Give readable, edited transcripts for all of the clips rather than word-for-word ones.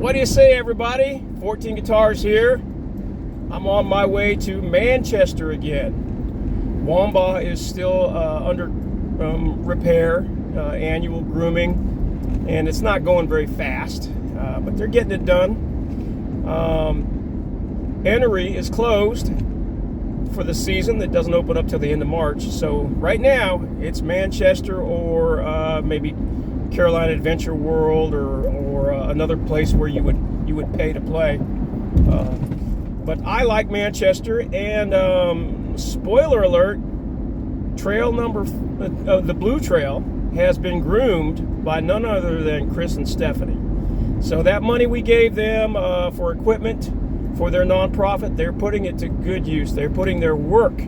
What do you say, everybody? 14 Guitars here. I'm on my way to Manchester again. Wamba is still under repair, annual grooming, and it's not going very fast, but they're getting it done. Ennery is closed for the season. That doesn't open up till the end of March. So right now it's Manchester or maybe Carolina Adventure World or another place where you would pay to play. But I like Manchester, and spoiler alert, trail number the Blue Trail has been groomed by none other than Chris and Stephanie. So that money we gave them for equipment for their nonprofit, they're putting it to good use. They're putting their work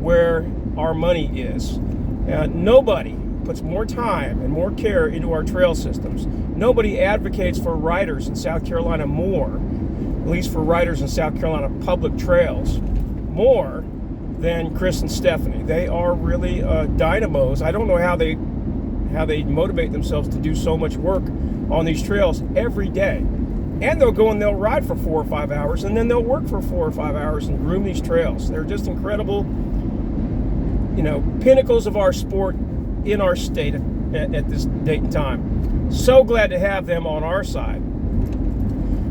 where our money is. Nobody puts more time and more care into our trail systems. Nobody advocates for riders in South Carolina more, at least for riders in South Carolina public trails, more than Chris and Stephanie. They are really dynamos. I don't know how they motivate themselves to do so much work on these trails every day. And they'll go and they'll ride for 4 or 5 hours, and then they'll work for 4 or 5 hours and groom these trails. They're just incredible, pinnacles of our sport in our state at this date and time. So glad to have them on our side.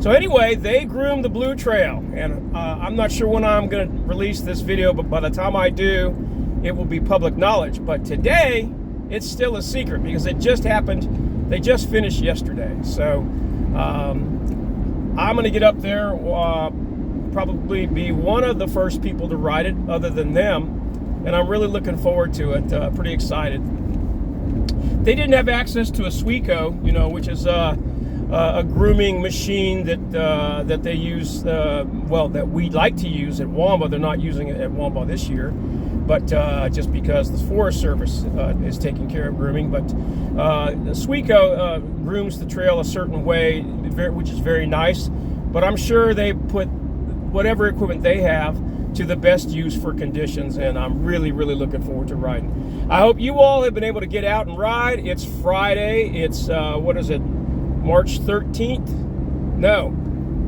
So anyway, they groomed the Blue Trail, and I'm not sure when I'm going to release this video, but by the time I do, it will be public knowledge. But today, it's still a secret because it just happened. They just finished yesterday. So I'm going to get up there, probably be one of the first people to ride it other than them, and I'm really looking forward to it. Pretty excited. They didn't have access to a SMOOOOTH, which is a grooming machine that they use, that we like to use at Wamba. They're not using it at Wamba this year, but just because the Forest Service is taking care of grooming. But the SMOOOOTH grooms the trail a certain way, which is very nice. But I'm sure they put whatever equipment they have to the best use for conditions, and I'm really, really looking forward to riding. I hope you all have been able to get out and ride. It's Friday. It's, March 13th? No,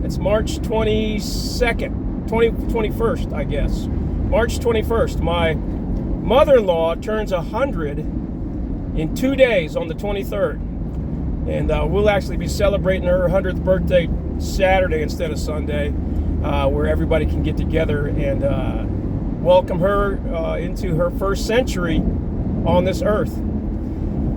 it's March 22nd, 21st, I guess. March 21st. My mother-in-law turns 100 in 2 days on the 23rd. And we'll actually be celebrating her 100th birthday Saturday instead of Sunday, where everybody can get together and welcome her into her first century on this earth.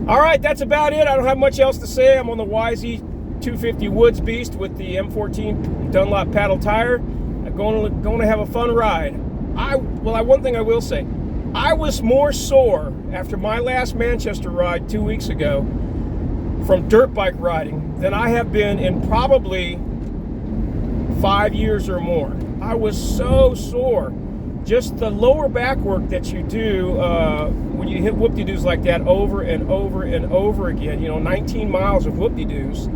All right, that's about it. I don't have much else to say. I'm on the YZ250 Woods Beast with the M14 Dunlop paddle tire. I'm going to have a fun ride. One thing I will say, I was more sore after my last Manchester ride 2 weeks ago from dirt bike riding than I have been in probably 5 years or more. I was so sore. Just the lower back work that you do when you hit whoop-de-doos like that over and over and over again, 19 miles of whoop-de-doos,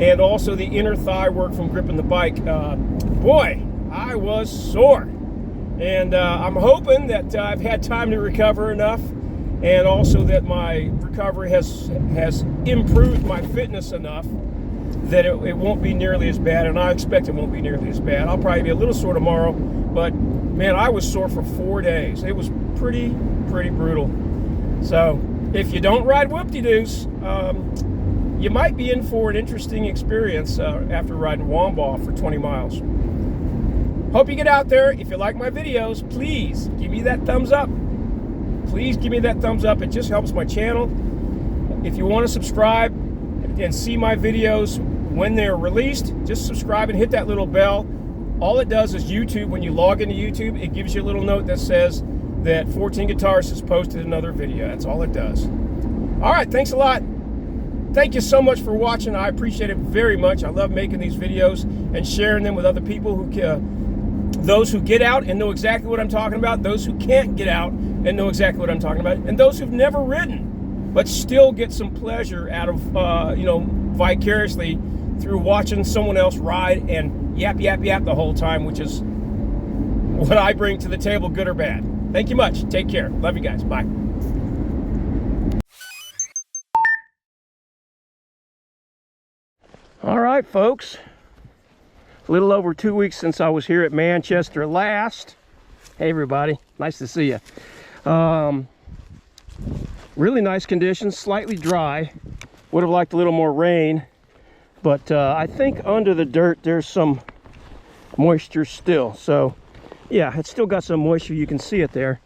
and also the inner thigh work from gripping the bike. Boy, I was sore. And I'm hoping that I've had time to recover enough, and also that my recovery has improved my fitness enough that it won't be nearly as bad, and I expect it won't be nearly as bad. I'll probably be a little sore tomorrow, but man, I was sore for 4 days. It was pretty brutal. So if you don't ride whoop-de-doos, you might be in for an interesting experience after riding Wamba for 20 miles. Hope you get out there. If you like my videos, please give me that thumbs up. Please give me that thumbs up. It just helps my channel. If you want to subscribe and see my videos when they're released, just subscribe and hit that little bell. All it does is YouTube, when you log into YouTube, it gives you a little note that says that 14 Guitars has posted another video. That's all it does. All right, thanks a lot. Thank you so much for watching. I appreciate it very much. I love making these videos and sharing them with other people, those who get out and know exactly what I'm talking about, those who can't get out and know exactly what I'm talking about, and those who've never ridden but still get some pleasure out of, vicariously through watching someone else ride and yap the whole time, which is what I bring to the table, good or bad. Thank you much. Take care. Love you guys. Bye. All right, folks. A little over 2 weeks since I was here at Manchester last. Hey, everybody. Nice to see you. Really nice conditions, slightly dry. Would have liked a little more rain, but I think under the dirt there's some moisture still. So, yeah, it's still got some moisture. You can see it there.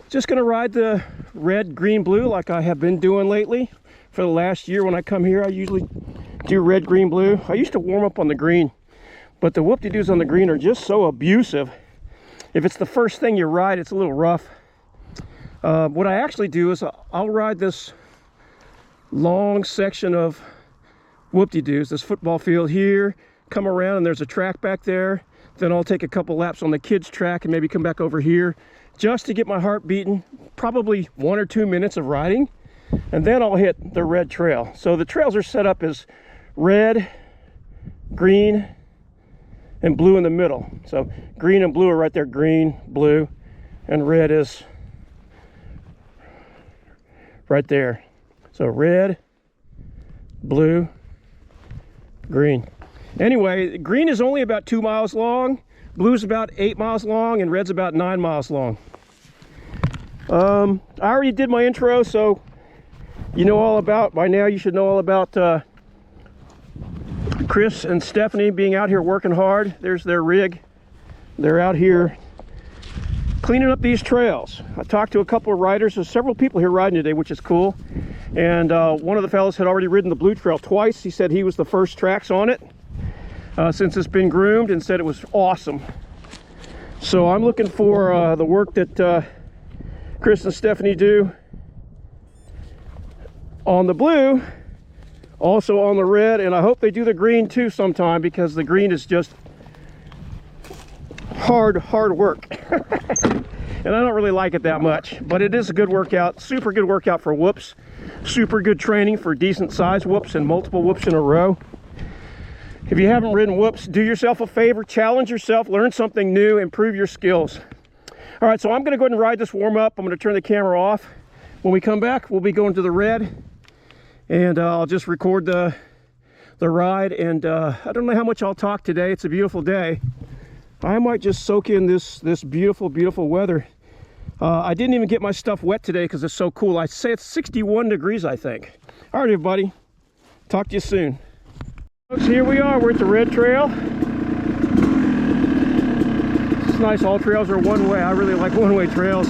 Just going to ride the red, green, blue like I have been doing lately. For the last year when I come here, I usually do red, green, blue. I used to warm up on the green, but the whoop-de-doos on the green are just so abusive. If it's the first thing you ride, it's a little rough. What I actually do is I'll ride this long section of whoop-de-doos, this football field here, come around and there's a track back there. Then I'll take a couple laps on the kids' track and maybe come back over here just to get my heart beating, probably 1 or 2 minutes of riding. And then I'll hit the red trail. So the trails are set up as red, green, and blue in the middle. So green and blue are right there, green, blue, and red is right there. So red, blue, green. Anyway, green is only about 2 miles long, blue's about 8 miles long, and red's about 9 miles long. I already did my intro, so you know all about, by now you should know all about Chris and Stephanie being out here working hard. There's their rig. They're out here cleaning up these trails. I talked to a couple of riders. There's several people here riding today, which is cool. And one of the fellows had already ridden the blue trail twice. He said he was the first tracks on it since it's been groomed, and said it was awesome. So I'm looking for the work that Chris and Stephanie do on the blue, also on the red, and I hope they do the green too sometime, because the green is just hard work. And I don't really like it that much, but it is a good workout, super good workout for whoops, super good training for decent size whoops and multiple whoops in a row. If you haven't ridden whoops, do yourself a favor, challenge yourself, learn something new, improve your skills. All right, so I'm gonna go ahead and ride this warm up. I'm gonna turn the camera off. When we come back, we'll be going to the red, and I'll just record the ride. And I don't know how much I'll talk today. It's a beautiful day. I might just soak in this beautiful weather. I didn't even get my stuff wet today because it's so cool. I say it's 61 degrees, I think. All right, everybody. Talk to you soon. Folks, here we are. We're at the red trail. It's nice. All trails are one way. I really like one-way trails,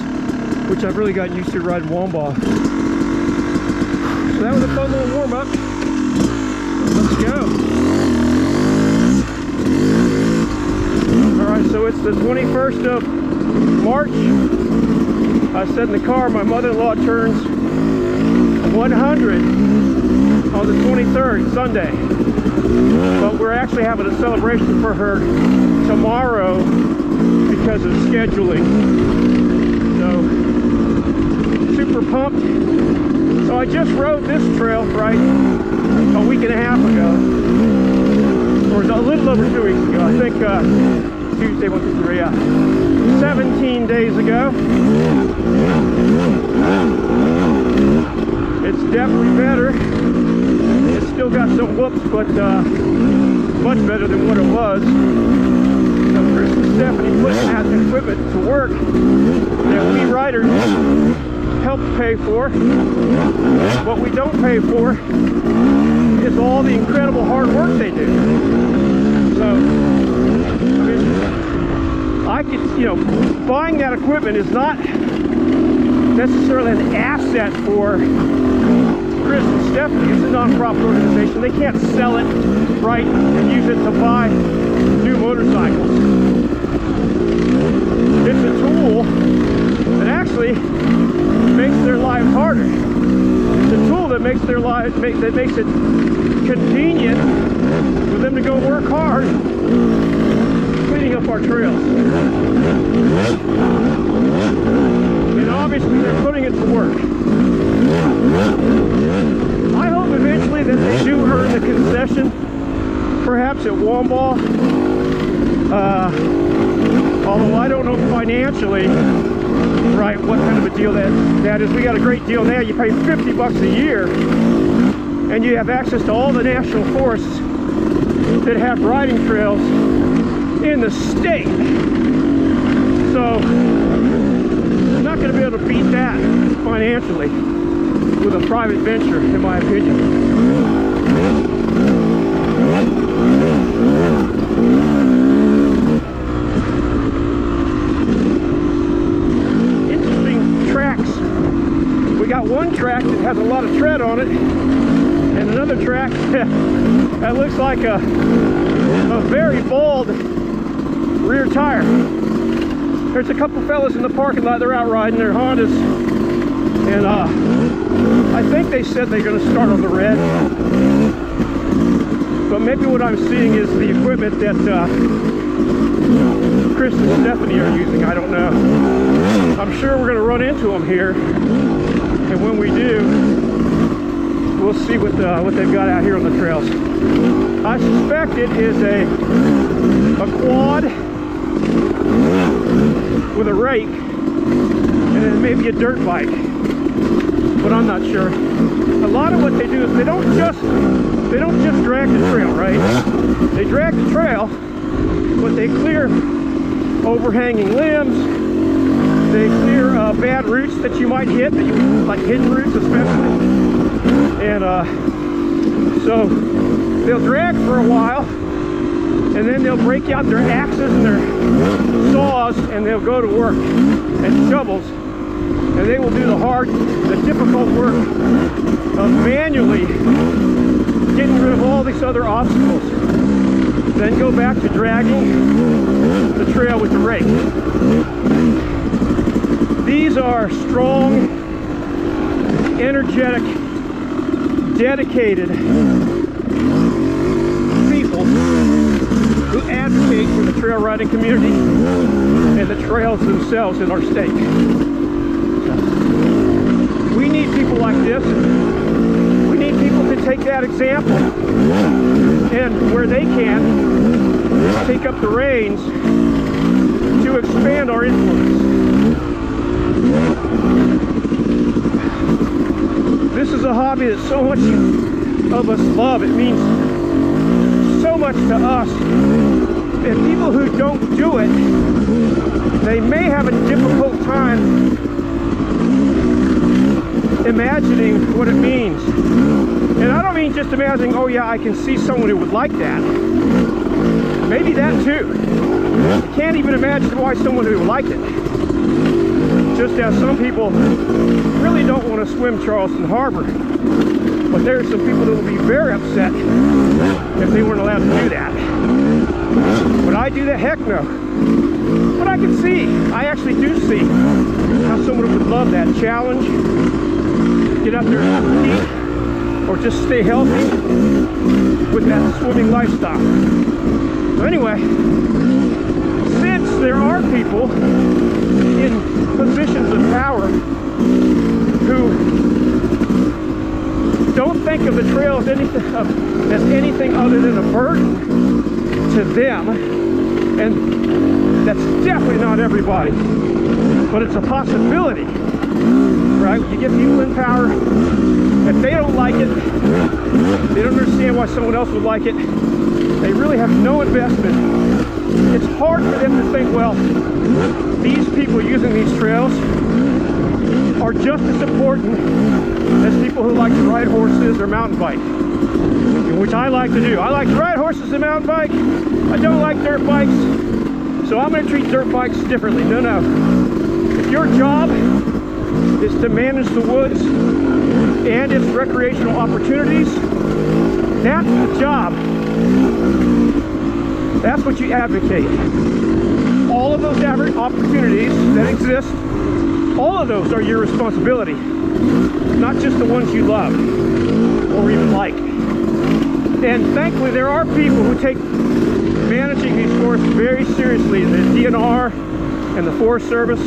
which I've really gotten used to riding Womba. So that was a fun little warm-up. Let's go. All right, so it's the 21st of March. I said in the car, my mother-in-law turns 100 on the 23rd, Sunday. But we're actually having a celebration for her tomorrow because of scheduling. So, super pumped. So I just rode this trail right a week and a half ago, or a little over 2 weeks ago. I think Tuesday, 1, 2, 3, yeah, 17 days ago. It's definitely better. It's still got some whoops, but much better than what it was. So Chris and Stephanie putting that equipment to work that we riders help pay for. What we don't pay for is all the incredible hard work they do. So, I mean, I could, you know, buying that equipment is not necessarily an asset for Chris and Stephanie. It's a non-profit organization. They can't sell it, right, and use it to buy new motorcycles. It's a tool that actually makes their lives harder. It's a tool that makes their lives, that makes it convenient for them to go work hard cleaning up our trails. And obviously they're putting it to work. I hope eventually that they do earn the concession, perhaps at Womba. Although I don't know financially, right, what kind of a deal that is. We got a great deal now. You pay $50 a year and you have access to all the national forests that have riding trails in the state. So I'm not going to be able to beat that financially with a private venture, in my opinion. Interesting tracks. We got one track that has a lot of tread on it, and another track that looks like a very bald rear tire. There's a couple fellas in the parking lot. They're out riding their Hondas, and I think they said they're going to start on the red. But maybe what I'm seeing is the equipment that Chris and Stephanie are using. I don't know. I'm sure we're going to run into them here, and when we do, we'll see what they've got out here on the trails. I suspect it is a quad with a rake, and then maybe a dirt bike, but I'm not sure. A lot of what they do is they don't just drag the trail, right? They drag the trail, but they clear overhanging limbs. They clear bad roots that you might hit, like hidden roots especially. And so they'll drag for a while, and then they'll break out their axes and their saws, and they'll go to work, and shovels, and they will do the difficult work of manually getting rid of all these other obstacles. Then go back to dragging the trail with the rake. These are strong, energetic, dedicated people who advocate for the trail riding community and the trails themselves in our state. We need people like this. We need people to take that example and, where they can, take up the reins to expand our influence. This is a hobby that so much of us love. It means so much to us. And people who don't do it, they may have a difficult time imagining what it means. And I don't mean just imagining, oh yeah, I can see someone who would like that. Maybe that too. You can't even imagine why someone who would like it. Just as some people really don't want to swim Charleston Harbor. But there are some people that will be very upset if they weren't allowed to do that. Would I do that? Heck no. But I can see, I actually do see how someone would love that challenge. Get out there and compete, or just stay healthy with that swimming lifestyle. So anyway, since there are people in positions of power who don't think of the trail as anything other than a burden to them, and that's definitely not everybody, but it's a possibility, right? You get people in power, if they don't like it, they don't understand why someone else would like it, they really have no investment. It's hard for them to think, well, these people using these trails are just as important as people who like to ride horses or mountain bike, which I like to do. I like to ride horses and mountain bike. I don't like dirt bikes, so I'm going to treat dirt bikes differently. No. If your job is to manage the woods and its recreational opportunities, that's the job. That's what you advocate. All of those opportunities that exist, all of those are your responsibility, not just the ones you love or even like. And thankfully, there are people who take managing these forests very seriously. The DNR and the Forest Service,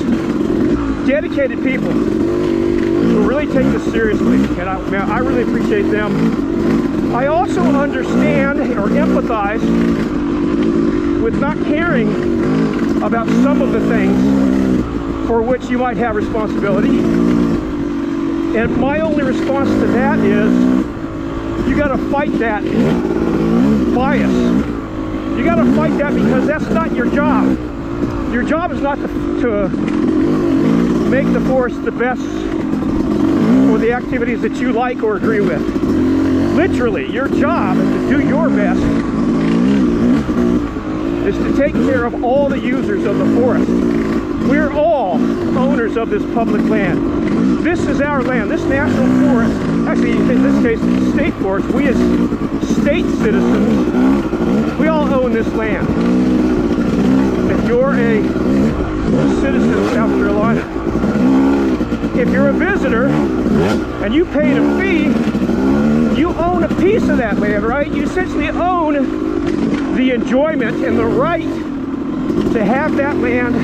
dedicated people who really take this seriously, and I really appreciate them. I also understand or empathize with not caring about some of the things for which you might have responsibility. And my only response to that is, you got to fight that bias. You got to fight that because that's not your job. Your job is not to make the forest the best for the activities that you like or agree with. Literally, your job is to do your best, is to take care of all the users of the forest. We're all owners of this public land. This is our land. This national forest, actually in this case it's a state forest, we as state citizens, we all own this land. If you're a citizen of South Carolina, if you're a visitor and you paid a fee, you own a piece of that land, right? You essentially own the enjoyment and the right to have that land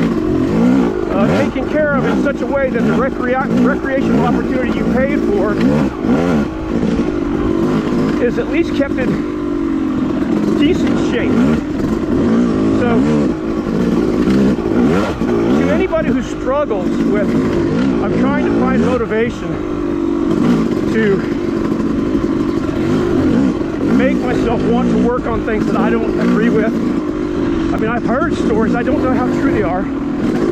taken care of in such a way that the recreational opportunity you paid for is at least kept in decent shape. So, to anybody who struggles with, I'm trying to find motivation to make myself want to work on things that I don't agree with. I mean, I've heard stories, I don't know how true they are,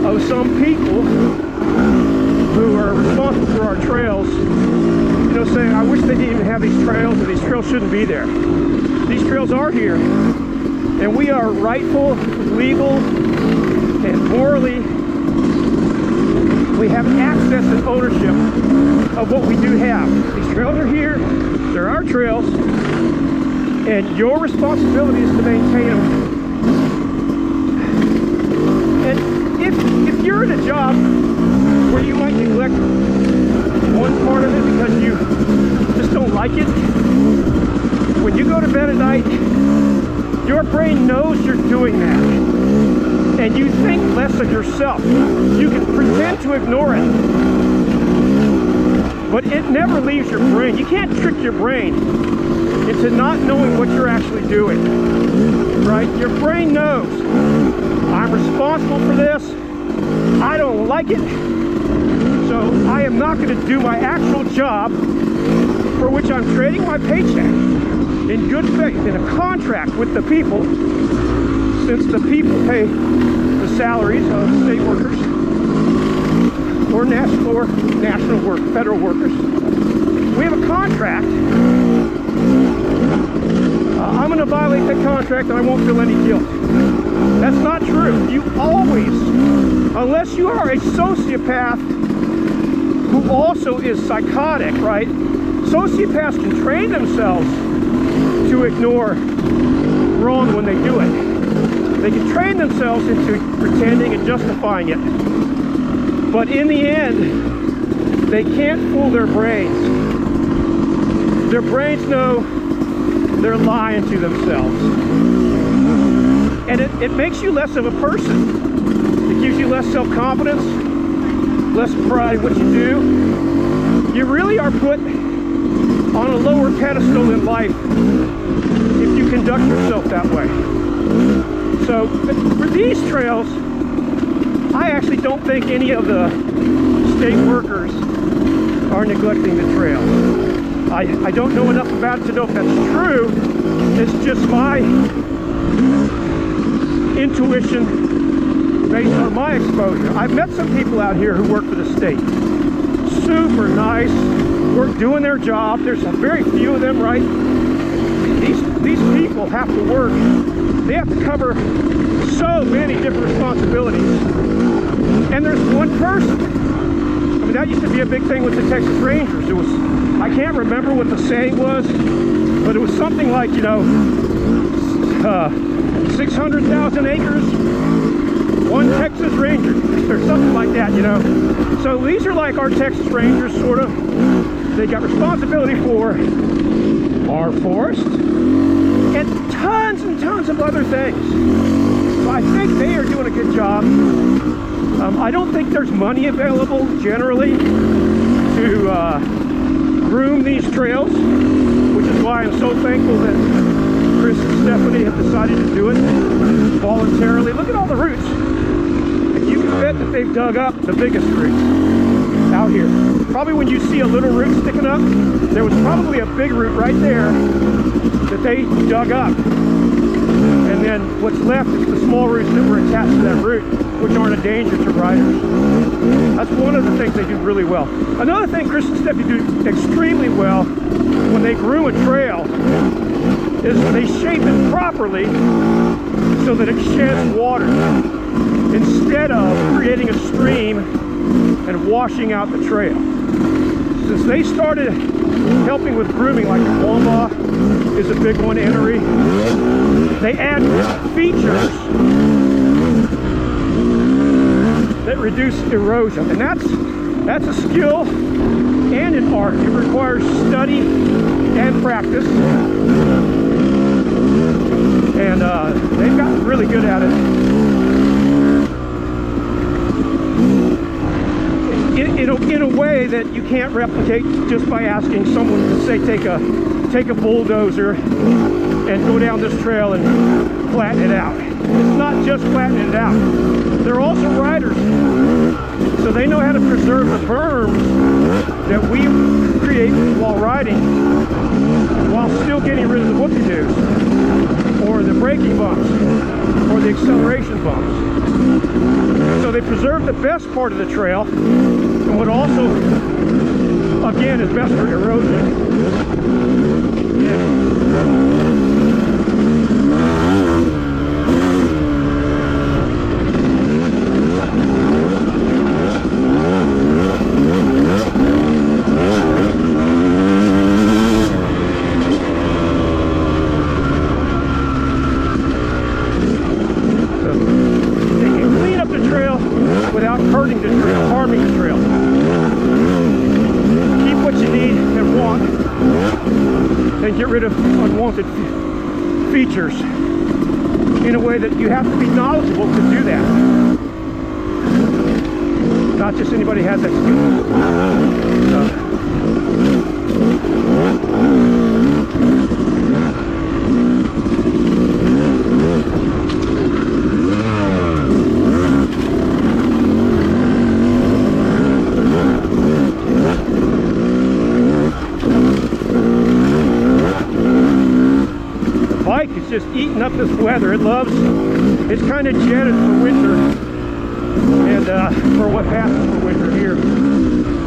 of some people who are responsible for our trails, you know, saying, I wish they didn't even have these trails, or these trails shouldn't be there. These trails are here, and we are rightful, legal, and morally, we have access and ownership of what we do have. These trails are here, they're our trails, and your responsibility is to maintain them. If you're in a job where you might neglect one part of it because you just don't like it, when you go to bed at night, your brain knows you're doing that, and you think less of yourself. You can pretend to ignore it, but it never leaves your brain. You can't trick your brain into not knowing what you're actually doing, right? Your brain knows, I'm responsible for this, I don't like it, so I am not going to do my actual job for which I'm trading my paycheck in good faith, in a contract with the people, since the people pay the salaries of state workers or federal workers. We have a contract. I'm going to violate that contract and I won't feel any guilt. That's not true. You always, unless you are a sociopath who also is psychotic, right? Sociopaths can train themselves to ignore wrong when they do it. They can train themselves into pretending and justifying it. But in the end, they can't fool their brains. Their brains know they're lying to themselves. And it makes you less of a person. It gives you less self-confidence, less pride in what you do. You really are put on a lower pedestal in life if you conduct yourself that way. So for these trails, I actually don't think any of the state workers are neglecting the trail. I don't know enough about it to know if that's true. It's just my intuition based on my exposure. I've met some people out here who work for the state. Super nice, work doing their job. There's a very few of them, right? These people have to work. They have to cover so many different responsibilities. And there's one person. I mean, that used to be a big thing with the Texas Rangers. It was, I can't remember what the saying was, but it was something like, you know, 600,000 acres, one Texas Ranger, or something like that, you know. So these are like our Texas Rangers, sort of. They got responsibility for our forest and tons of other things. So I think they are doing a good job. I don't think there's money available generally to groom these trails, which is why I'm so thankful that Chris and Stephanie have decided to do it voluntarily. Look at all the roots. You can bet that they've dug up the biggest roots. out here. Probably when you see a little root sticking up, there was probably a big root right there that they dug up. And then what's left is the small roots that were attached to that root, which aren't a danger to riders. That's one of the things they do really well. Another thing Chris and Steffi do extremely well when they groom a trail is they shape it properly so that it sheds water instead of creating a stream and washing out the trail. Since they started helping with grooming, like Wamba is a big one, Enery, they add features that reduce erosion, and that's a skill and an art. It requires study and practice, and they've gotten really good at it. In a way that you can't replicate just by asking someone to say take a bulldozer and go down this trail and flatten it out. It's not just flattening it out. They're also riders, so they know how to preserve the berms that we create while riding, while still getting rid of the whoopie-doos, or the braking bumps, or the acceleration bumps. So they preserve the best part of the trail, and what also, again, is best for erosion. Without hurting the trail, harming the trail. Keep what you need and want, and get rid of unwanted features in a way that you have to be knowledgeable to do that. Not just anybody has that skill. It's just eating up this weather. It's kind of jetted for winter, and for what passes for winter here,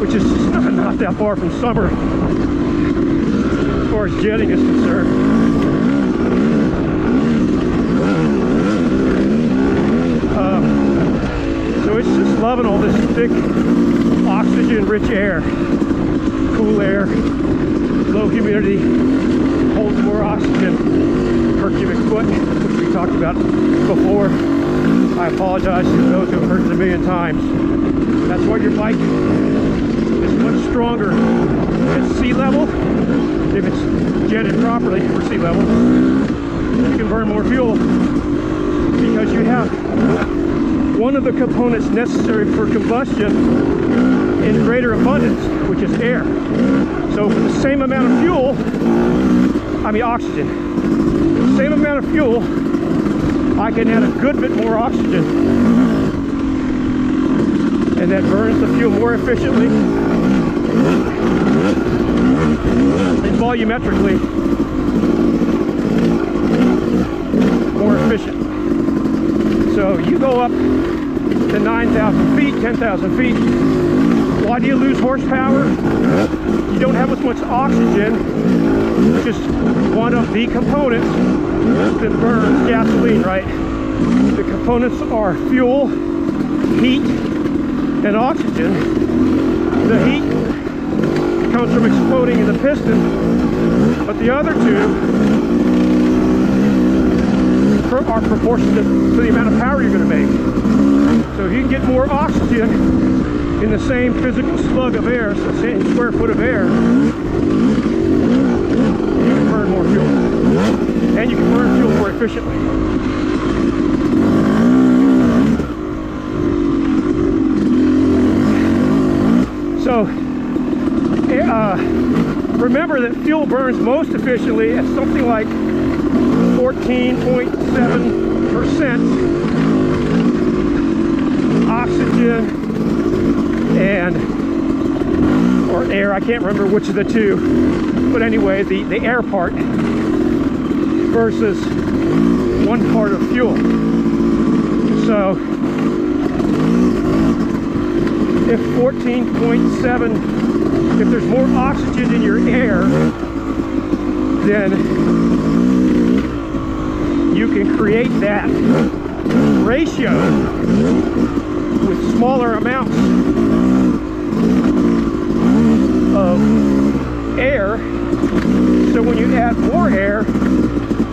which is not that far from summer as far as jetting is concerned. So it's just loving all this thick, oxygen-rich air, cool air, low humidity, holds more oxygen per cubic foot, which we talked about before. I apologize to those who have heard it a million times. That's why your bike is much stronger at sea level. If it's jetted properly for sea level, you can burn more fuel because you have one of the components necessary for combustion in greater abundance, which is air. So for the same amount of fuel, oxygen, same amount of fuel, I can add a good bit more oxygen, and that burns the fuel more efficiently and volumetrically more efficient. So you go up to 9,000 feet, 10,000 feet. Why do you lose horsepower? You don't have as much oxygen, which is one of the components that burns gasoline, right? The components are fuel, heat, and oxygen. The heat comes from exploding in the piston, but the other two are proportionate to the amount of power you're going to make. So if you can get more oxygen in the same physical slug of air, so the same square foot of air, you can burn more fuel. And you can burn fuel more efficiently. So, remember that fuel burns most efficiently at something like 14.7% oxygen and or air, I can't remember which of the two, but anyway, the air part versus one part of fuel. So if 14.7, if there's more oxygen in your air, then you can create that ratio with smaller amounts of air. So when you add more air,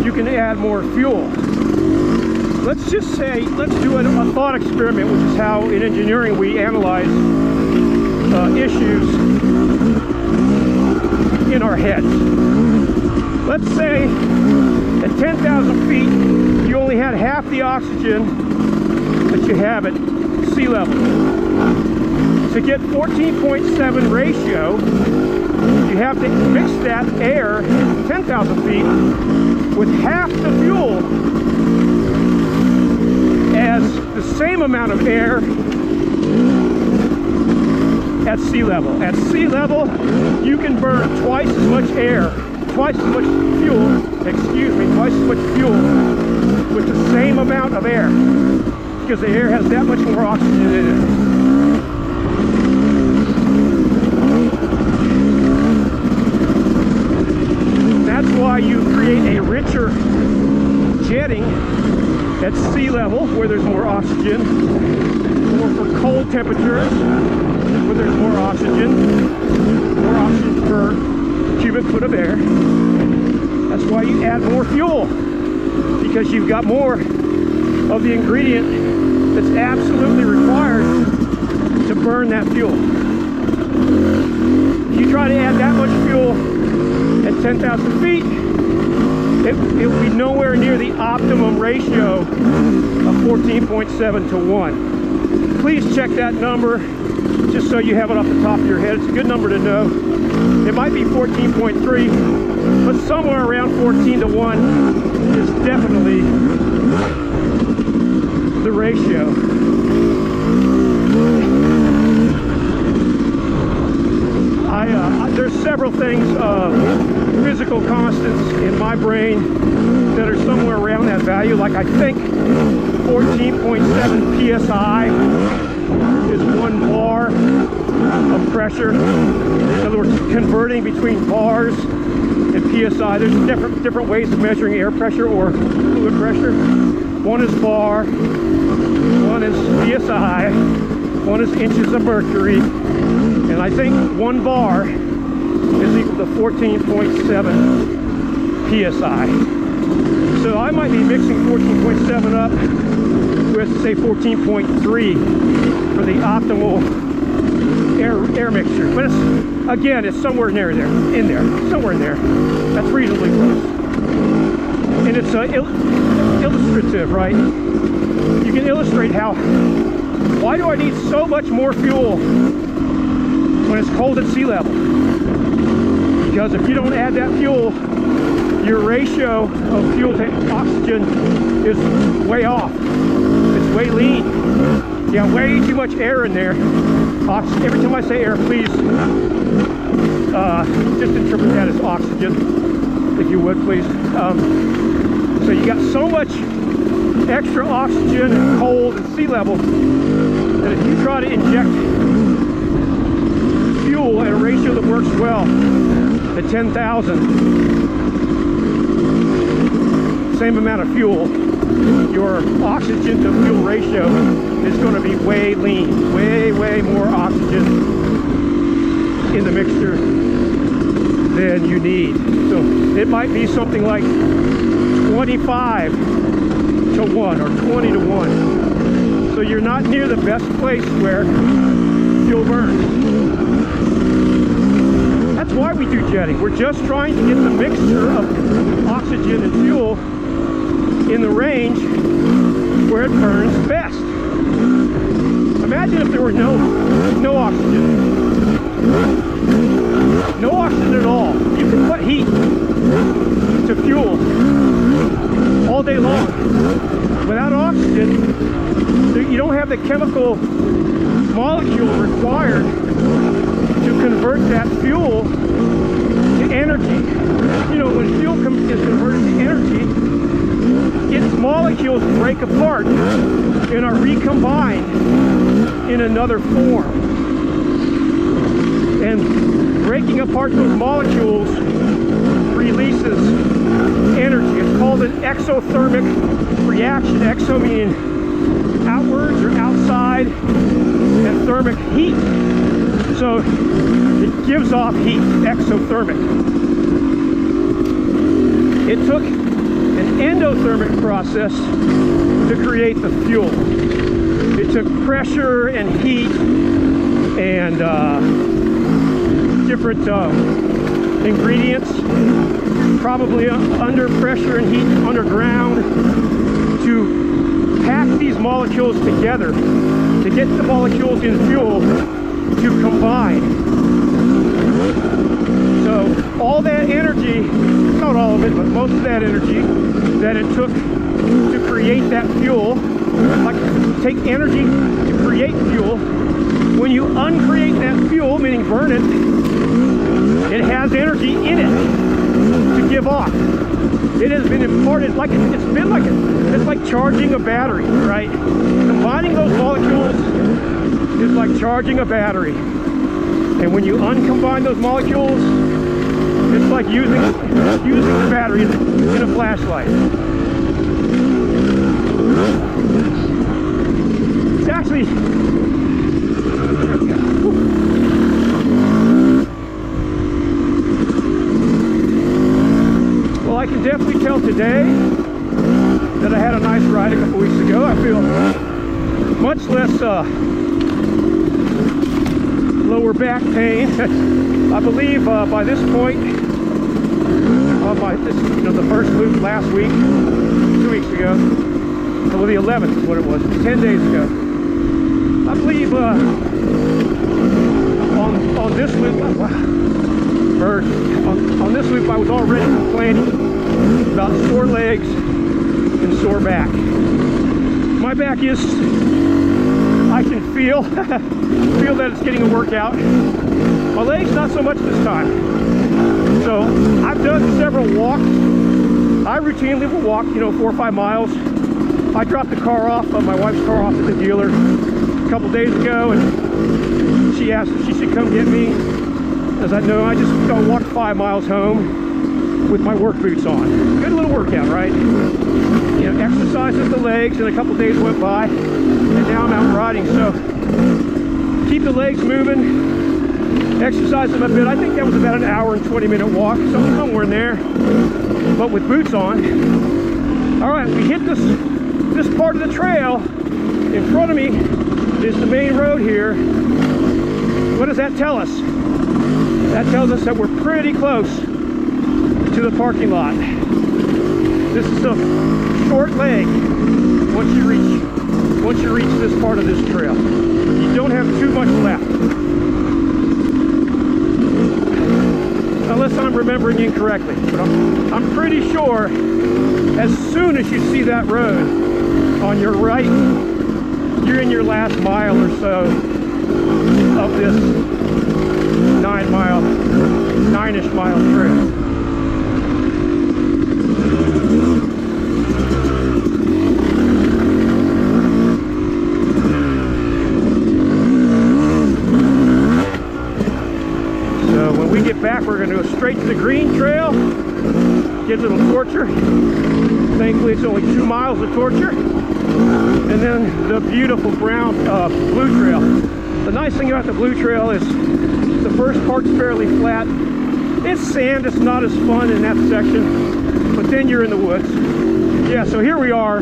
you can add more fuel. Let's just say, let's do a thought experiment, which is how in engineering we analyze issues in our heads. Let's say at 10,000 feet, you only had half the oxygen that you have at sea level. To get 14.7 ratio, you have to mix that air at 10,000 feet with half the fuel as the same amount of air at sea level. At sea level, you can burn twice as much air, twice as much fuel, twice as much fuel with the same amount of air, because the air has that much more oxygen in it. That's why you create a richer jetting at sea level, where there's more oxygen, or for cold temperatures, where there's more oxygen per cubic foot of air. That's why you add more fuel, because you've got more of the ingredient that's absolutely required to burn that fuel. If you try to add that much fuel at 10,000 feet, it will be nowhere near the optimum ratio of 14.7 to 1. Please check that number, just so you have it off the top of your head. It's a good number to know. It might be 14.3, but somewhere around 14 to 1 is definitely the ratio. There's several things, physical constants in my brain that are somewhere around that value. Like I think 14.7 psi is 1 bar of pressure. In other words, converting between bars and psi. There's different ways of measuring air pressure or fluid pressure. One is bar, one is psi, one is inches of mercury, and I think 1 bar is equal to 14.7 psi. So I might be mixing 14.7 up with, say, 14.3 for the optimal air mixture. But it's, again, it's somewhere near there, somewhere in there. That's reasonably close. And it's illustrative, right? You can illustrate how, why do I need so much more fuel when it's cold at sea level? Because if you don't add that fuel, your ratio of fuel to oxygen is way off. It's way lean. You got way too much air in there. Every time I say air, please just interpret that as oxygen, if you would, please. So you got so much extra oxygen and cold at sea level that if you try to inject fuel at a ratio that works well at 10,000, same amount of fuel, your oxygen to fuel ratio is going to be way lean, way more oxygen in the mixture than you need. So it might be something like 25 to 1 or 20 to 1. So you're not near the best place where fuel burns. That's why we do jetting. We're just trying to get the mixture of oxygen and fuel in the range where it burns best. Imagine if there were no oxygen. No oxygen at all. You can put heat to fuel all day long. Without oxygen, you don't have the chemical molecule required to convert that fuel to energy. You know, when fuel is converted to energy, its molecules break apart and are recombined in another form. And breaking apart those molecules releases energy. It's called an exothermic reaction. Exo meaning outwards or outside, and thermic, heat. So it gives off heat, exothermic. It took an endothermic process to create the fuel. It took pressure and heat and different ingredients, probably under pressure and heat underground, to pack these molecules together, to get the molecules in fuel to combine. So all that energy, not all of it, but most of that energy that it took to create that fuel, like take energy to create fuel, when you uncreate that fuel, meaning burn it, it has energy in it to give off. It has been imparted, it's like charging a battery, right? Combining those molecules is like charging a battery. And when you uncombine those molecules, it's like using the battery in a flashlight. It's actually, well, I can definitely tell today that I had a nice ride a couple weeks ago. I feel much less lower back pain. I believe by this point, the first loop last week, 2 weeks ago, well, the 11th is what it was, 10 days ago. I believe on this loop, on this loop, I was already complaining about sore legs and sore back. My back is, I can feel that it's getting a workout. My legs, not so much this time. So I've done several walks. I routinely will walk, 4 or 5 miles. I dropped the car off, my wife's car off at the dealer a couple days ago, and she asked if she should come get me. As I know, I just walked 5 miles home with my work boots on. Good little workout, right? Exercises the legs, and a couple days went by, and now I'm out riding. So keep the legs moving, exercise them a bit. I think that was about an hour and 20-minute walk, somewhere in there, but with boots on. All right, we hit this part of the trail. In front of me is the main road here. What does that tell us? That tells us that we're pretty close to the parking lot. This is a short leg once you reach this part of this trail. You don't have too much left. Unless I'm remembering incorrectly, but I'm pretty sure as soon as you see that road on your right, you're in your last mile or so of this 9-ish mile trail. Back, we're going to go straight to the green trail, get a little torture. Thankfully it's only 2 miles of torture, and then the beautiful brown blue trail. The nice thing about the blue trail is the first part's fairly flat. It's sand, it's not as fun in that section, but then you're in the woods. Yeah, so here we are.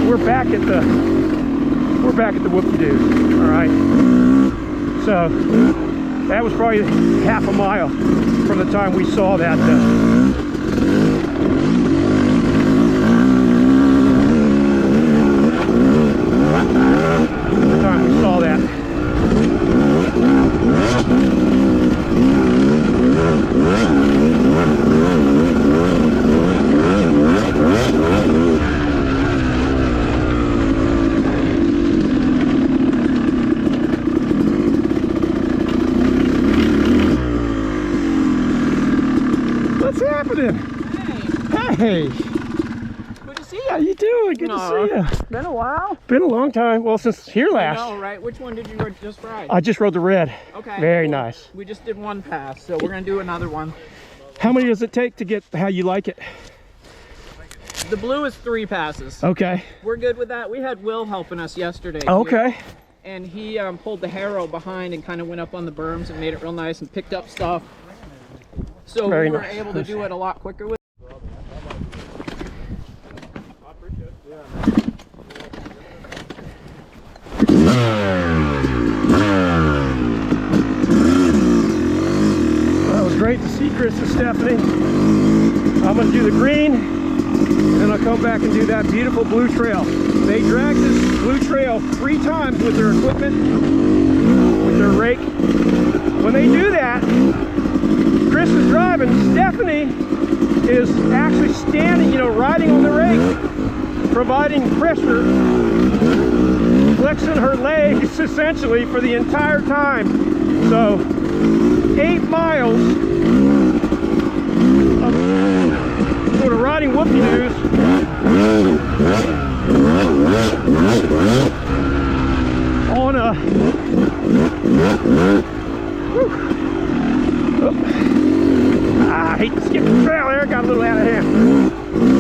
We're back at the whoop-de-doos. All right, so that was probably half a mile from the time we saw that. The time we saw that. Hey, Good to see you. how you doing? Good to see you. Been a while. Been a long time. Well, since here I last. know, right? Which one did you just ride? I just rode the red. Okay. Very cool. nice. We just did one pass, so we're gonna do another one. How many does it take to get how you like it? The blue is 3 passes. Okay. We're good with that. We had Will helping us yesterday. Okay. Too, and he pulled the harrow behind and kind of went up on the berms and made it real nice and picked up stuff. So Very we were nice. able to do it a lot quicker with. Well, it was great to see Chris and Stephanie. I'm going to do the green, and then I'll come back and do that beautiful blue trail. They dragged this blue trail 3 times with their equipment, with their rake. When they do that, Chris is driving, Stephanie is actually standing, you know, riding on the rake, providing pressure, flexing her legs essentially for the entire time. So 8 miles of sort of riding whoopie-doos. On a I hate to skip the trail there, got a little out of hand.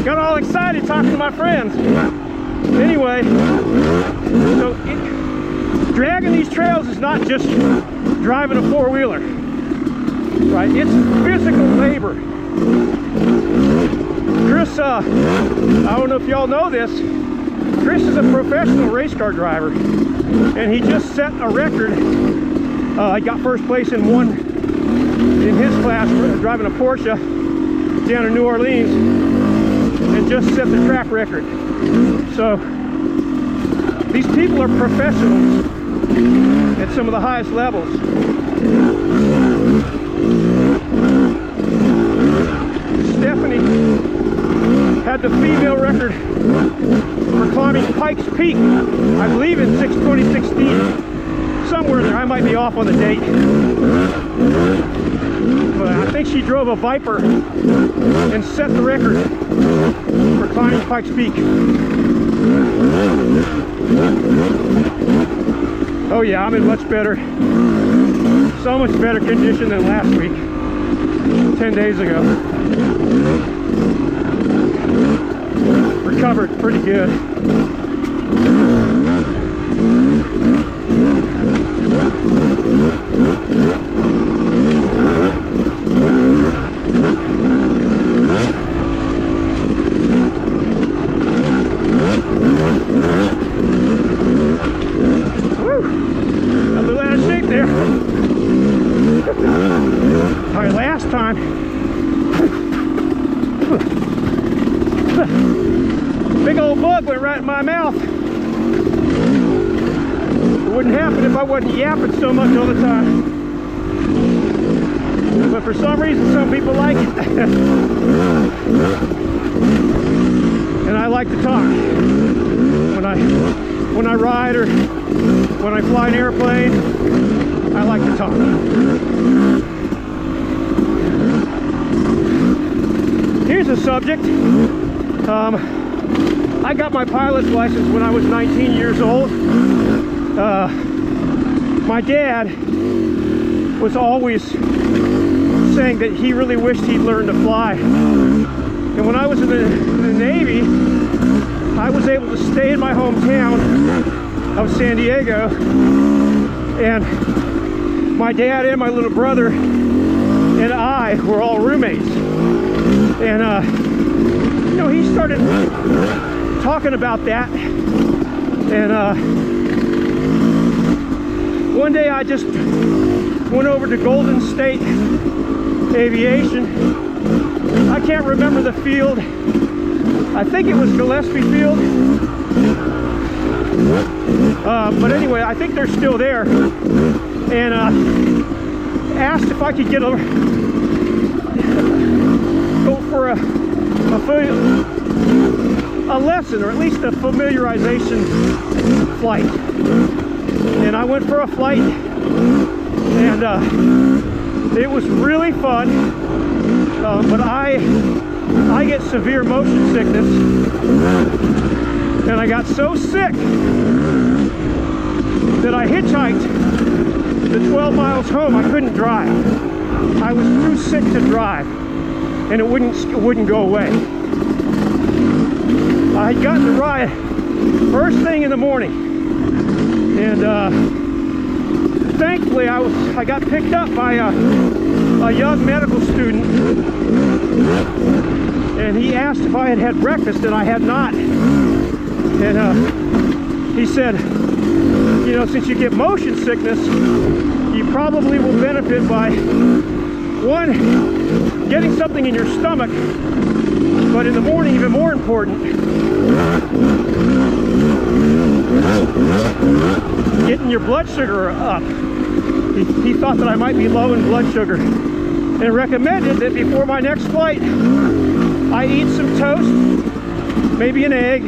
Got all excited talking to my friends. Anyway, so dragging these trails is not just driving a 4-wheeler, right? It's physical labor. Chris, I don't know if y'all know this, Chris is a professional race car driver, and he just set a record. He got first place in his class, driving a Porsche down in New Orleans, and just set the track record. So these people are professionals at some of the highest levels. Stephanie had the female record for climbing Pikes Peak, I believe in 2016. Somewhere there, I might be off on the date. But I think she drove a Viper and set the record for climbing Pikes Peak. Oh yeah, I'm in much better, so much better condition than last week, 10 days ago. Recovered pretty good. A little out of shape there. All right, last time. Big old bug went right in my mouth. It wouldn't happen if I wasn't yapping so much all the time. But for some reason, some people like it. And I like to talk. When I ride or when I fly an airplane, I like to talk. Here's a subject. I got my pilot's license when I was 19 years old. My dad was always saying that he really wished he'd learned to fly. And when I was in the Navy, I was able to stay in my hometown of San Diego, and my dad and my little brother and I were all roommates. And you know, he started talking about that, and one day I just went over to Golden State Aviation. I can't remember the field. I think it was Gillespie Field. But anyway, I think they're still there. And asked if I could get go for a lesson, or at least a familiarization flight. And I went for a flight, and it was really fun. But I I get severe motion sickness, and I got so sick that I hitchhiked the 12 miles home. I couldn't drive. I was too sick to drive, and it wouldn't go away. I had gotten the ride first thing in the morning, and thankfully I got picked up by a young medical student, and he asked if I had had breakfast, and I had not. And he said, you know, since you get motion sickness, you probably will benefit by, one, getting something in your stomach, but in the morning, even more important, getting your blood sugar up. He thought that I might be low in blood sugar, and recommended that before my next flight, I eat some toast, maybe an egg,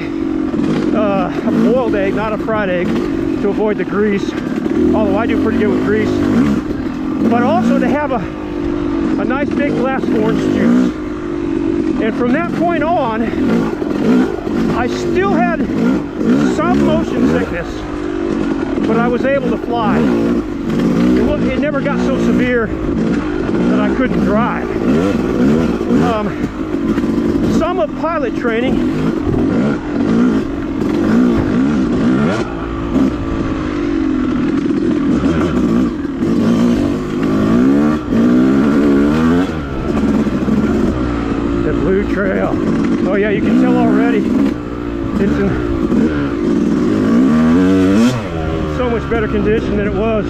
a boiled egg, not a fried egg, to avoid the grease, although I do pretty good with grease, but also to have a nice big glass of orange juice. And from that point on, I still had some motion sickness, but I was able to fly. It never got so severe that I couldn't drive. Some of pilot training trail. Oh yeah, you can tell already it's in so much better condition than it was.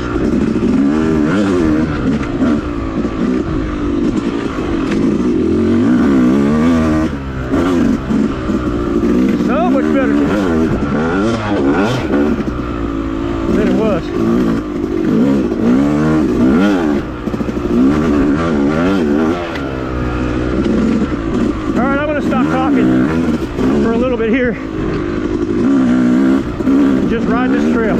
So much better condition than it was. Alright, I'm going to stop talking for a little bit here and just ride this trail.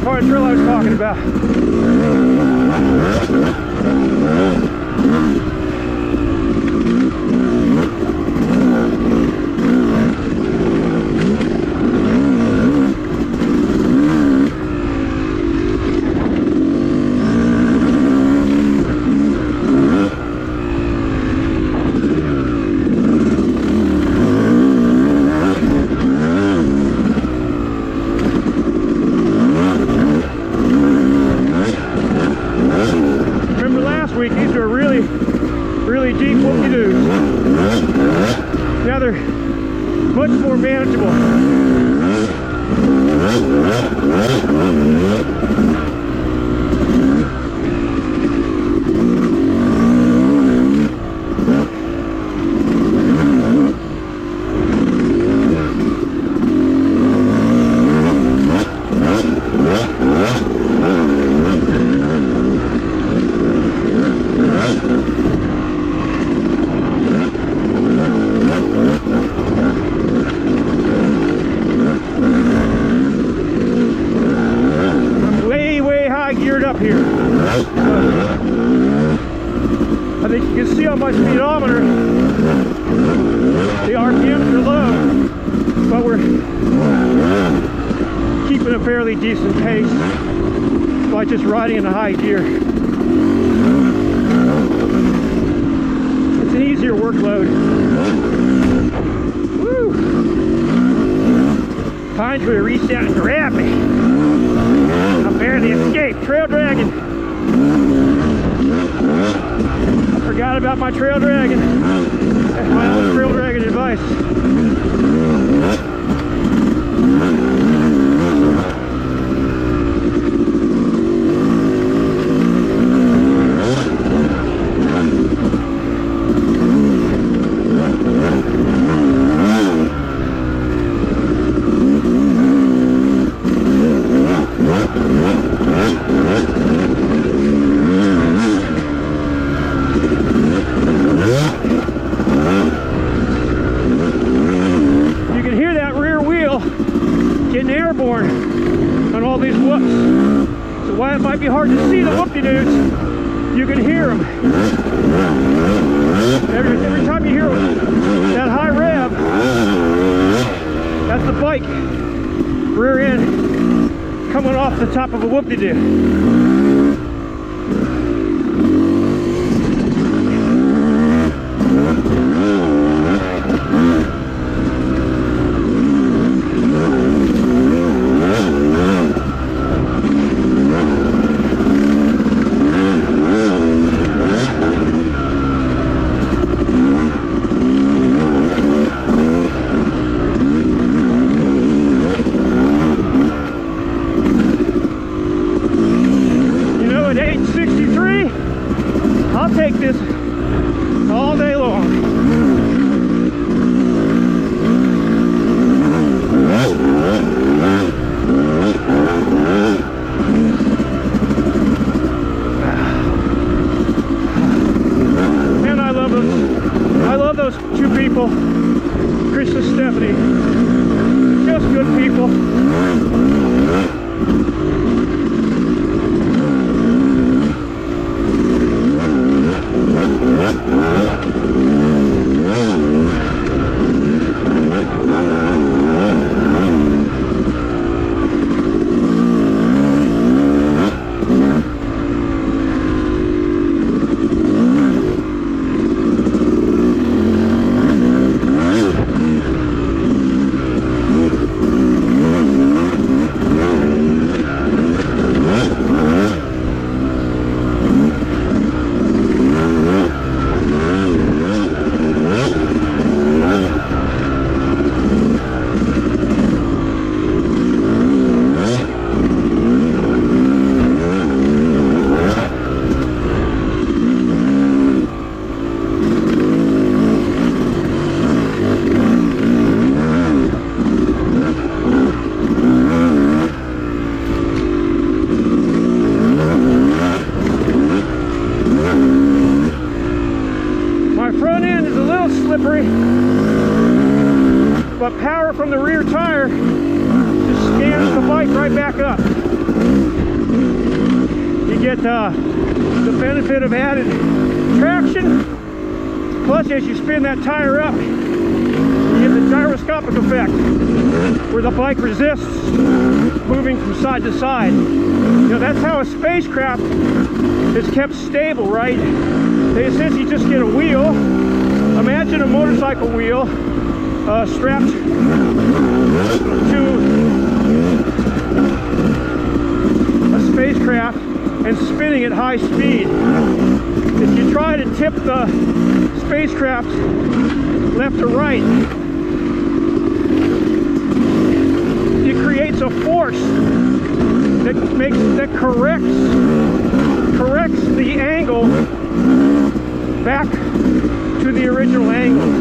Part of the trail I was talking about. These are really deep whoopie-doos. Now they're much more manageable. Up here. I think you can see on my speedometer the RPMs are low, but we're keeping a fairly decent pace by just riding in a high gear. It's an easier workload. Woo! Pines would have reached out and grabbed me. I barely escaped. Trail dragon. I forgot about my trail dragon. That's my own trail dragon advice. On all these whoops. So while it might be hard to see the whoop-de-doos, you can hear them. Every time you hear that high rev, that's the bike rear end coming off the top of a whoop-de-doo. I'll take this all day long. Man, I love those two people, Chris and Stephanie. Just good people. But power from the rear tire just scans the bike right back up. You get the benefit of added traction, plus as you spin that tire up, you get the gyroscopic effect where the bike resists moving from side to side. You know, that's how a spacecraft is kept stable, right? They essentially just get a wheel. Imagine a motorcycle wheel strapped to a spacecraft and spinning at high speed. If you try to tip the spacecraft left or right, it creates a force that corrects the angle back to the original angle,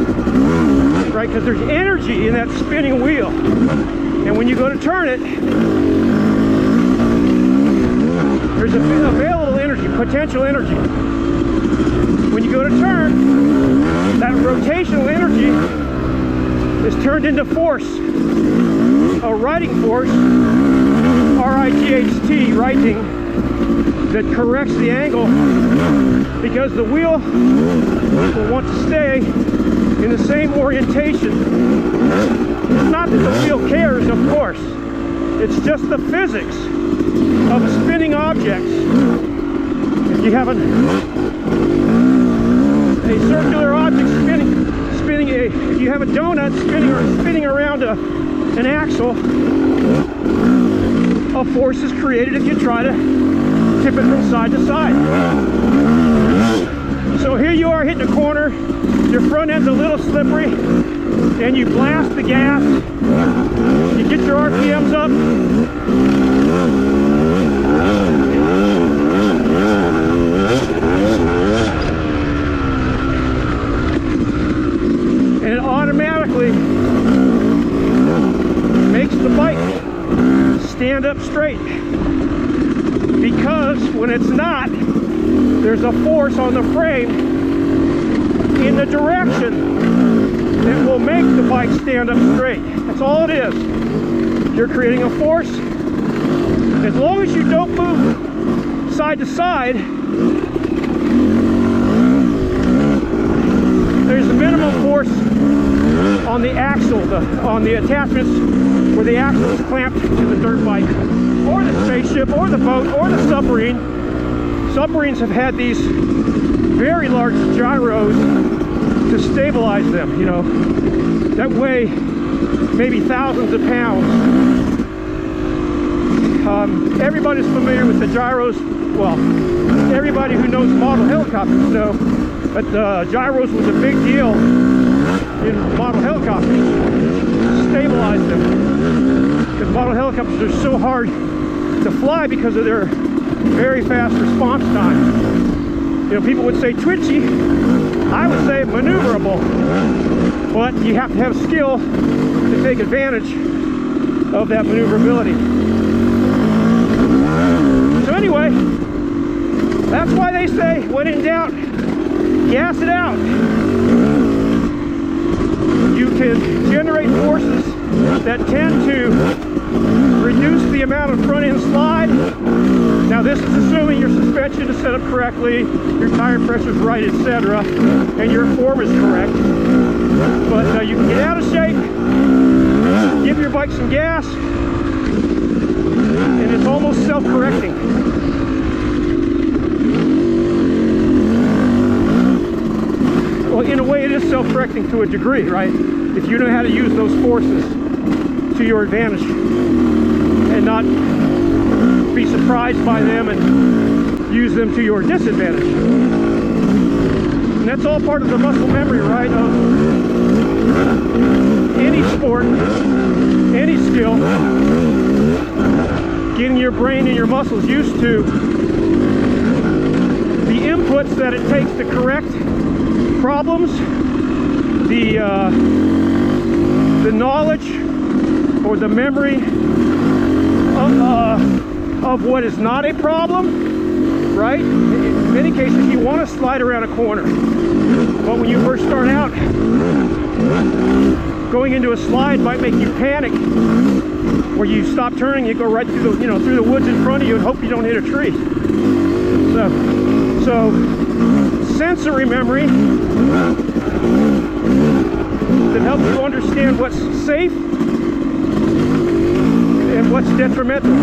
right? Because there's energy in that spinning wheel, and when you go to turn it, there's available energy, potential energy. When you go to turn, that rotational energy is turned into force, a righting force, R-I-G-H-T, righting, that corrects the angle, because the wheel will want to stay in the same orientation. It's not that the wheel cares, of course. It's just the physics of spinning objects. If you have a circular object if you have a donut spinning around a an axle, a force is created if you try to tip it from side to side. So here you are hitting a corner, your front end's a little slippery, and you blast the gas, you get your RPMs up, and it automatically makes the bike stand up straight, because when it's not, there's a force on the frame in the direction that will make the bike stand up straight. That's all it is. You're creating a force. As long as you don't move side to side, there's a minimum force on the axle, on the attachments where the axle is clamped to the dirt bike, or the spaceship, or the boat, or the submarine. Submarines have had these very large gyros to stabilize them, you know, that weigh maybe thousands of pounds. Everybody's familiar with the gyros. Well, everybody who knows model helicopters know, but gyros was a big deal in model helicopters to stabilize them, because model helicopters are so hard to fly because of their very fast response time. You know, people would say twitchy, I would say maneuverable, but you have to have skill to take advantage of that maneuverability. So anyway, that's why they say, when in doubt, gas it out. You can generate forces that tend to reduce the amount of front end slide. Now this is assuming your suspension is set up correctly, your tire pressure is right, etc., and your form is correct. But you can get out of shape, give your bike some gas, and it's almost self-correcting. Well, in a way it is self-correcting to a degree, right? If you know how to use those forces to your advantage and not be surprised by them and use them to your disadvantage. And that's all part of the muscle memory, right, of any sport, any skill. Getting your brain and your muscles used to the inputs that it takes to correct problems, the knowledge or the memory of what is not a problem, right? In many cases, you want to slide around a corner, but when you first start out, going into a slide might make you panic, where you stop turning, you go right through the, through the woods in front of you and hope you don't hit a tree. So sensory memory that helps you understand what's safe and what's detrimental.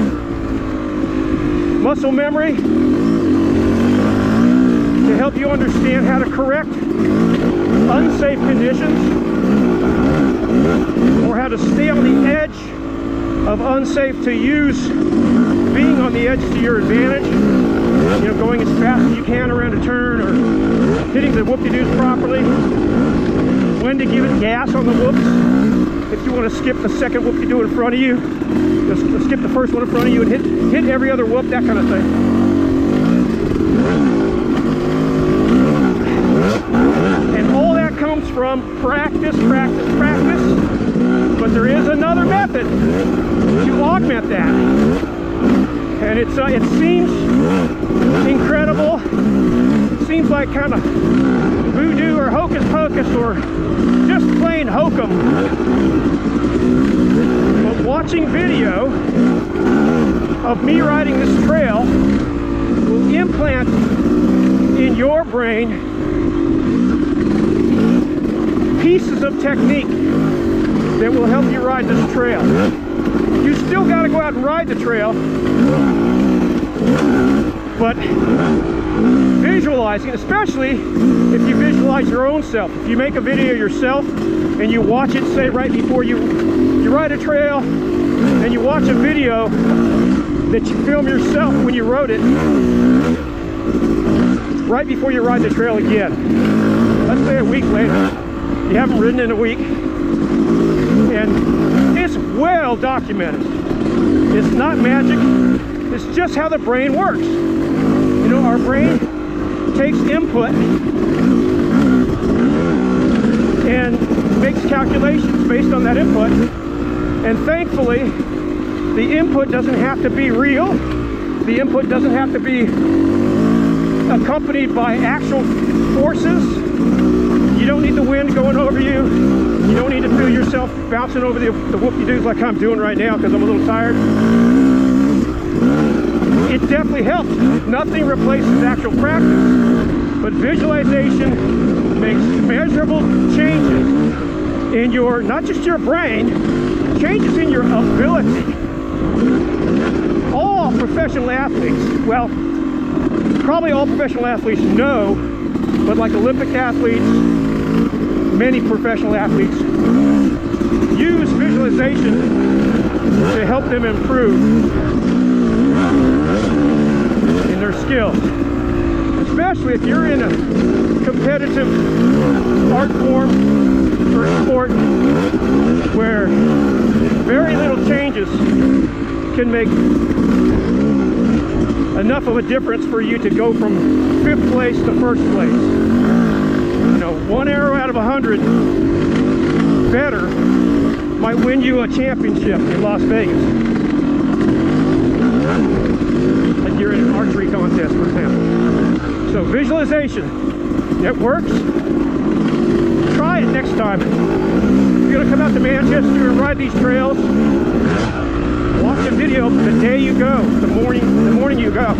Muscle memory to help you understand how to correct unsafe conditions, or how to stay on the edge of unsafe to use, being on the edge to your advantage, going as fast as you can around a turn, or hitting the whoop-de-doos properly, when to give it gas on the whoops. If you want to skip the second whoop-de-doo in front of you, just skip the first one in front of you and hit every other whoop, that kind of thing. And all that comes from practice, practice, practice. But there is another method to augment that. And it seems incredible. It seems like kind of voodoo or hocus pocus or just plain hokum. But watching video of me riding this trail will implant in your brain pieces of technique that will help you ride this trail. You still got to go out and ride the trail, but visualizing, especially if you visualize your own self. If you make a video yourself and you watch it, say right before you're you ride a trail and you watch a video that you film yourself when you rode it right before you ride the trail again. Let's say a week later, you haven't ridden in a week, and it's well documented. It's not magic, it's just how the brain works. You know, our brain takes input and makes calculations based on that input, and thankfully the input doesn't have to be real. The input doesn't have to be accompanied by actual forces. You don't need the wind going over you. You don't need to feel yourself bouncing over the whoop-de-doos like I'm doing right now because I'm a little tired. It definitely helps. Nothing replaces actual practice, but visualization makes measurable changes in your, not just your brain, changes in your ability. All professional athletes, well, probably all professional athletes know, but like Olympic athletes, many professional athletes use visualization to help them improve in their skills. Especially if you're in a competitive art form or sport where very little changes can make enough of a difference for you to go from 5th place to 1st place. You know, 1 arrow out of 100 better might win you a championship in Las Vegas. Like you're in an archery contest, for example. So visualization, it works. Try it next time. If you're gonna come out to Manchester and ride these trails, watch a video the day you go, the morning you go.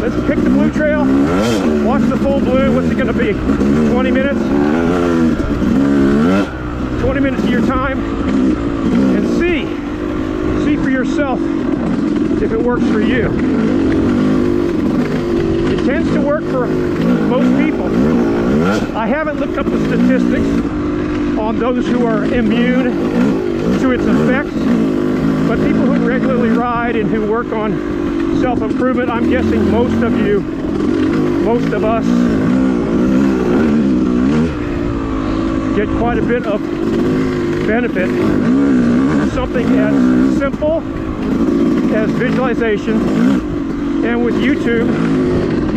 Let's pick the blue trail, watch the full blue. What's it gonna be? 20 minutes? 20 minutes of your time, and see for yourself if it works for you. It tends to work for most people. I haven't looked up the statistics on those who are immune to its effects, but people who regularly ride and who work on self-improvement, I'm guessing most of you, most of us, get quite a bit of benefit from something as simple as visualization. And with YouTube,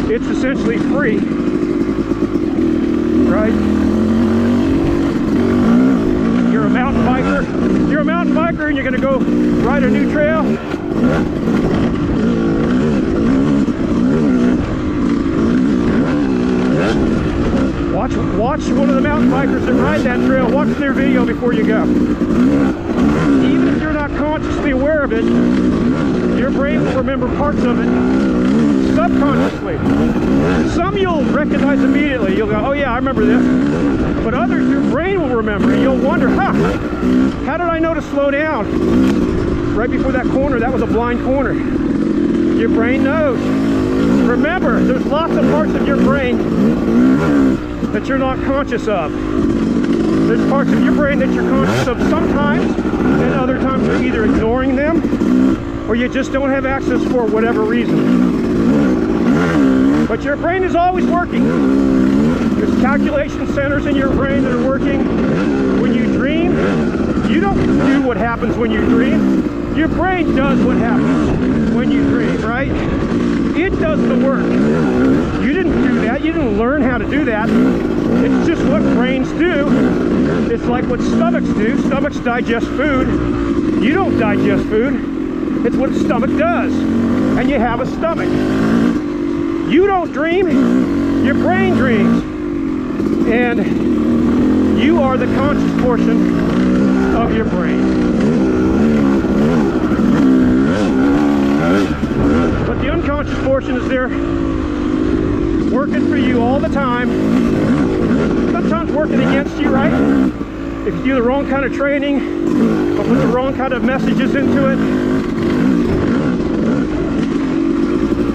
it's essentially free, right? You're a mountain biker and you're gonna go ride a new trail. Watch one of the mountain bikers that ride that trail. Watch their video before you go. Even if you're not consciously aware of it, your brain will remember parts of it subconsciously. Some you'll recognize immediately. You'll go, oh yeah, I remember this. But others, your brain will remember. And you'll wonder, how did I know to slow down? Right before that corner, that was a blind corner. Your brain knows. Remember, there's lots of parts of your brain that you're not conscious of. There's parts of your brain that you're conscious of sometimes, and other times you're either ignoring them or you just don't have access for whatever reason. But your brain is always working. There's calculation centers in your brain that are working. When you dream, you don't do what happens when you dream. Your brain does what happens when you dream, right? It does the work. You didn't do that. You didn't learn how to do that. It's just what brains do. It's like what stomachs do. Stomachs digest food. You don't digest food. It's what a stomach does. And you have a stomach. You don't dream. Your brain dreams. And you are the conscious portion of your brain. But the unconscious portion is there working for you all the time. Sometimes working against you, right? If you do the wrong kind of training or put the wrong kind of messages into it,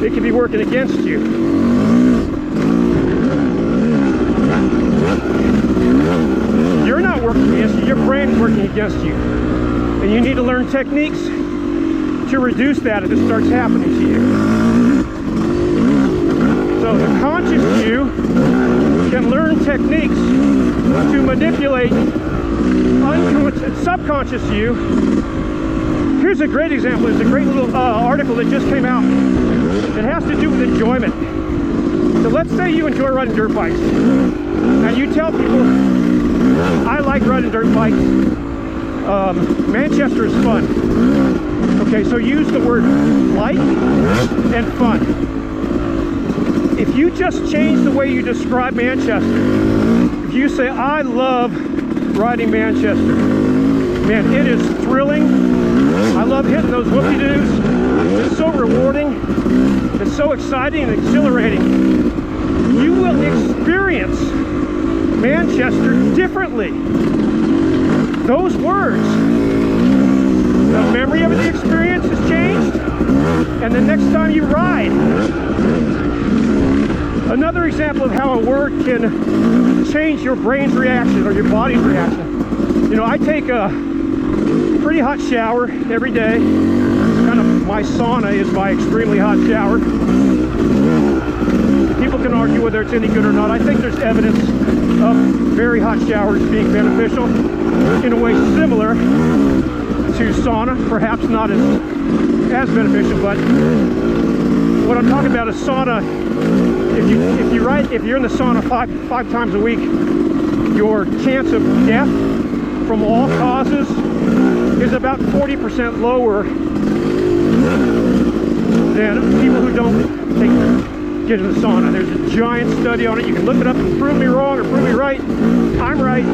it can be working against you. Your You're not working against you, your brain's working against you. And you need to learn techniques to reduce that if it starts happening to you. So the conscious you can learn techniques to manipulate subconscious you. Here's a great example. There's a great little article that just came out. It has to do with enjoyment. So let's say you enjoy riding dirt bikes. And you tell people, I like riding dirt bikes. Manchester is fun. Okay, so use the word like and fun. If you just change the way you describe Manchester, if you say, I love riding Manchester, man, it is thrilling. I love hitting those whoopie-doos. It's so rewarding. It's so exciting and exhilarating. You will experience Manchester differently. Those words, the memory of the experience has changed, and the next time you ride. Another example of how a word can change your brain's reaction or your body's reaction. You know, I take a pretty hot shower every day. Kind of my sauna is my extremely hot shower. People can argue whether it's any good or not. I think there's evidence of very hot showers being beneficial in a way similar to sauna, perhaps not as beneficial, but what I'm talking about is sauna. If you're in the sauna five times a week, your chance of death from all causes is about 40% lower than people who don't get in the sauna. There's a giant study on it. You can look it up and prove me wrong or prove me right. I'm right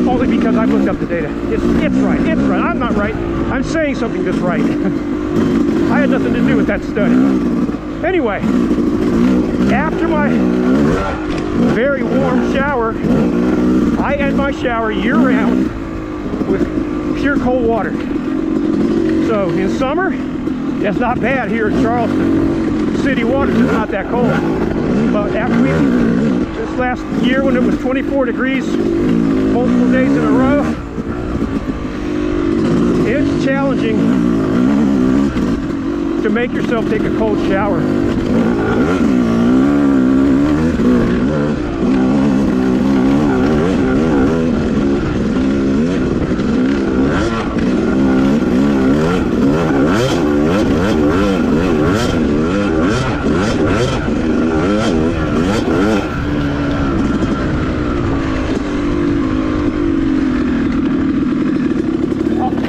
only because I've looked up the data. It's right. It's right. I'm not right. I'm saying something that's right. I had nothing to do with that study. Anyway, after my very warm shower, I end my shower year-round with pure cold water. So in summer, it's not bad here in Charleston. City waters is not that cold. But after this last year when it was 24 degrees multiple days in a row, it's challenging to make yourself take a cold shower.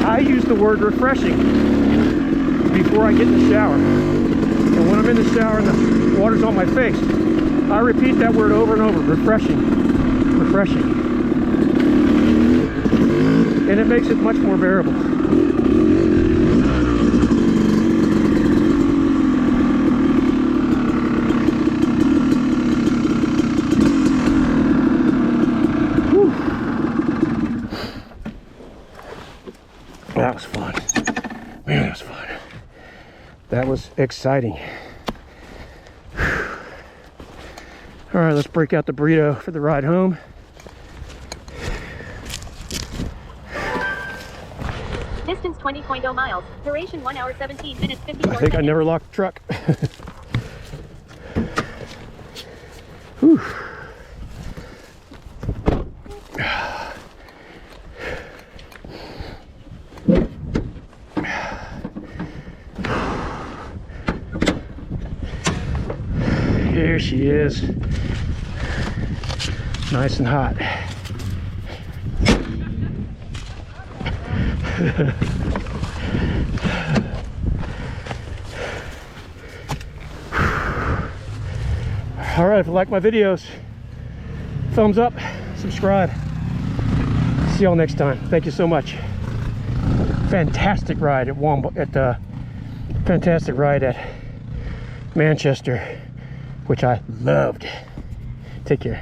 I use the word refreshing before I get in the shower. And when I'm in the shower and the water's on my face, I repeat that word over and over, refreshing, refreshing. And it makes it much more bearable. That was fun. Man, that was fun. That was exciting. All right, let's break out the burrito for the ride home. Distance 20.0 miles. Duration 1 hour 17 minutes 54 I think seconds. I never locked the truck. Whew. Here she is, nice and hot. All right, if you like my videos, thumbs up, subscribe. See y'all next time. Thank you so much. Fantastic ride at Manchester, which I loved. Take care.